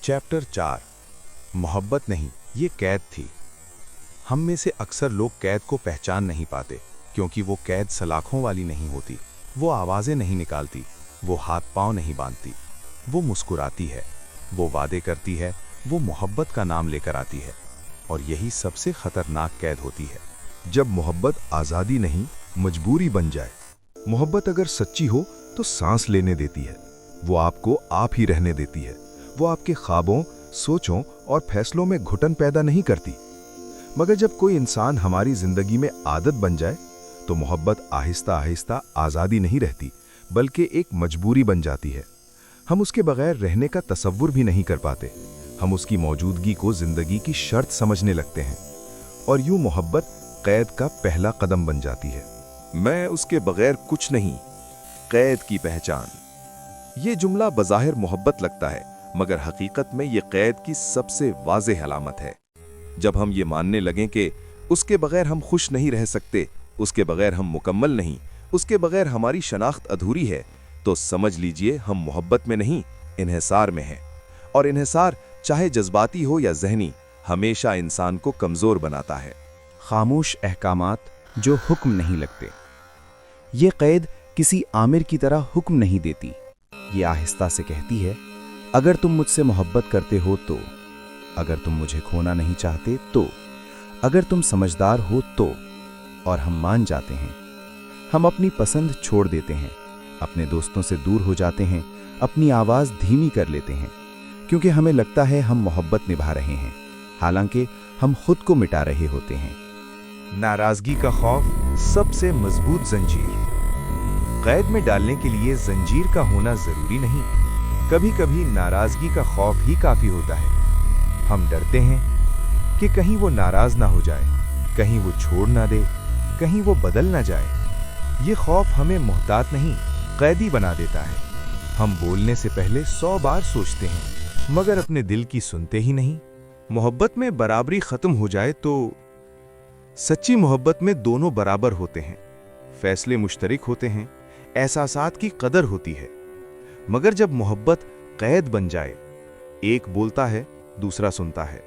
Chapter 4 मोहब्बत नहीं, ये कैद थी। हम में से अक्सर लोग कैद को पहचान नहीं पाते, क्योंकि वो कैद सलाखों वाली नहीं होती, वो आवाज़ें नहीं निकालती, वो हाथ पांव नहीं बांधती, वो मुस्कुराती है, वो वादे करती है, वो मोहब्बत का नाम लेकर आती है। और यही सबसे खतरनाक कैद होती है। जब मोहब्बत आज़ादी नहीं, मजबूरी बन जाए। मोहब्बत अगर सच्ची हो तो सांस लेने देती है, वो आपको आप ही रहने देती है, वो आपके ख्वाबों, सोचों और फैसलों में घुटन पैदा नहीं करती। मगर जब कोई इंसान हमारी जिंदगी में आदत बन जाए तो मोहब्बत आहिस्ता आहिस्ता आज़ादी नहीं रहती, बल्कि एक मजबूरी बन जाती है। हम उसके बगैर रहने का तसव्वुर भी नहीं कर पाते। हम उसकी मौजूदगी को जिंदगी की शर्त समझने लगते हैं, और यूं मोहब्बत कैद का पहला कदम बन जाती है। मैं उसके बगैर कुछ नहीं, कैद की पहचान। ये जुमला बज़ाहिर मोहब्बत लगता है, मगर हकीकत में ये कैद की सबसे वाज़ेह अलामत है। जब हम ये मानने लगें कि उसके बगैर हम खुश नहीं रह सकते, उसके बगैर हम मुकम्मल नहीं, उसके बगैर हमारी शनाख्त अधूरी है, तो समझ लीजिए हम मोहब्बत में नहीं, इन्हिसार में हैं। और इन्हिसार चाहे जज्बाती हो या ज़हनी, हमेशा इंसान को कमज़ोर बनाता है। खामोश अहकामात जो हुक्म नहीं लगते। ये कैद किसी आमिर की तरह हुक्म नहीं देती, ये आहिस्ता से कहती है, अगर तुम मुझसे मोहब्बत करते हो तो, अगर तुम मुझे खोना नहीं चाहते तो, अगर तुम समझदार हो तो। और हम मान जाते हैं। हम अपनी पसंद छोड़ देते हैं, अपने दोस्तों से दूर हो जाते हैं, अपनी आवाज़ धीमी कर लेते हैं, क्योंकि हमें लगता है हम मोहब्बत निभा रहे हैं, हालांकि हम खुद को मिटा रहे होते हैं। नाराज़गी का खौफ सबसे मजबूत जंजीर। कैद में डालने के लिए जंजीर का होना जरूरी नहीं, कभी कभी नाराज़गी का खौफ ही काफ़ी होता है। हम डरते हैं कि कहीं वो नाराज़ ना हो जाए, कहीं वो छोड़ ना दे, कहीं वो बदल ना जाए। ये खौफ हमें मोहतात नहीं, कैदी बना देता है। हम बोलने से पहले 100 बार सोचते हैं, मगर अपने दिल की सुनते ही नहीं। मोहब्बत में बराबरी खत्म हो जाए तो, सच्ची मोहब्बत में दोनों बराबर होते हैं, फैसले मुश्तरक होते हैं, एहसासात की कदर होती है। मगर जब मोहब्बत कैद बन जाए, एक बोलता है, दूसरा सुनता है,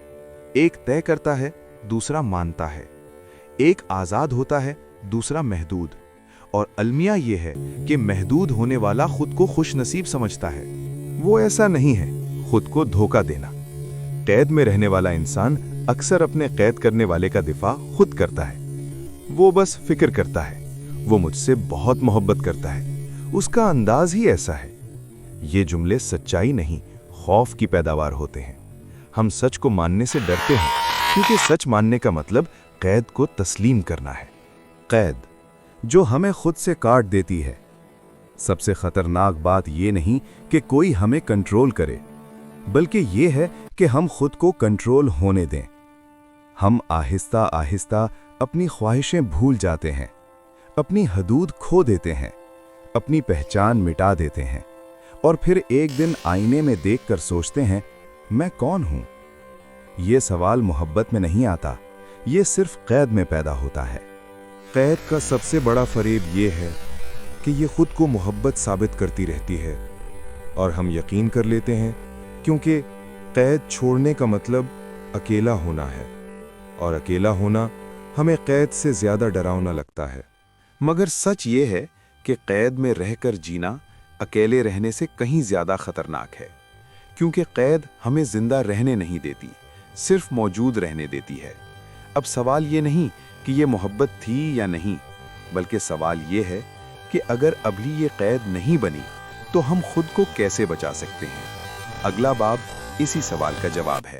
एक तय करता है, दूसरा मानता है, एक आज़ाद होता है, दूसरा महदूद। और अलमिया ये है कि महदूद होने वाला खुद को खुशनसीब समझता है। वो ऐसा नहीं है, खुद को धोखा देना। कैद में रहने वाला इंसान अक्सर अपने कैद करने वाले का दिफा खुद करता है। वो बस फिक्र करता है, वो मुझसे बहुत मोहब्बत करता है, उसका अंदाज ही ऐसा है। ये जुमले सच्चाई नहीं, खौफ की पैदावार होते हैं। हम सच को मानने से डरते हैं, क्योंकि सच मानने का मतलब कैद को तस्लीम करना है। कैद जो हमें खुद से काट देती है। सबसे खतरनाक बात ये नहीं कि कोई हमें कंट्रोल करे, बल्कि ये है कि हम खुद को कंट्रोल होने दें। हम आहिस्ता आहिस्ता अपनी ख्वाहिशें भूल जाते हैं, अपनी हदूद खो देते हैं, अपनी पहचान मिटा देते हैं, और फिर एक दिन आईने में देखकर सोचते हैं, मैं कौन हूं? ये सवाल मोहब्बत में नहीं आता, ये सिर्फ कैद में पैदा होता है। कैद का सबसे बड़ा फरेब ये है कि ये खुद को मोहब्बत साबित करती रहती है, और हम यकीन कर लेते हैं, क्योंकि कैद छोड़ने का मतलब अकेला होना है, और अकेला होना हमें कैद से ज़्यादा डरावना लगता है। मगर सच ये है कि कैद में रहकर जीना अकेले रहने से कहीं ज़्यादा खतरनाक है, क्योंकि कैद हमें जिंदा रहने नहीं देती, सिर्फ मौजूद रहने देती है। अब सवाल ये नहीं कि ये मोहब्बत थी या नहीं, बल्कि सवाल ये है कि अगर अभी ये कैद नहीं बनी तो हम खुद को कैसे बचा सकते हैं। अगला बाब इसी सवाल का जवाब है।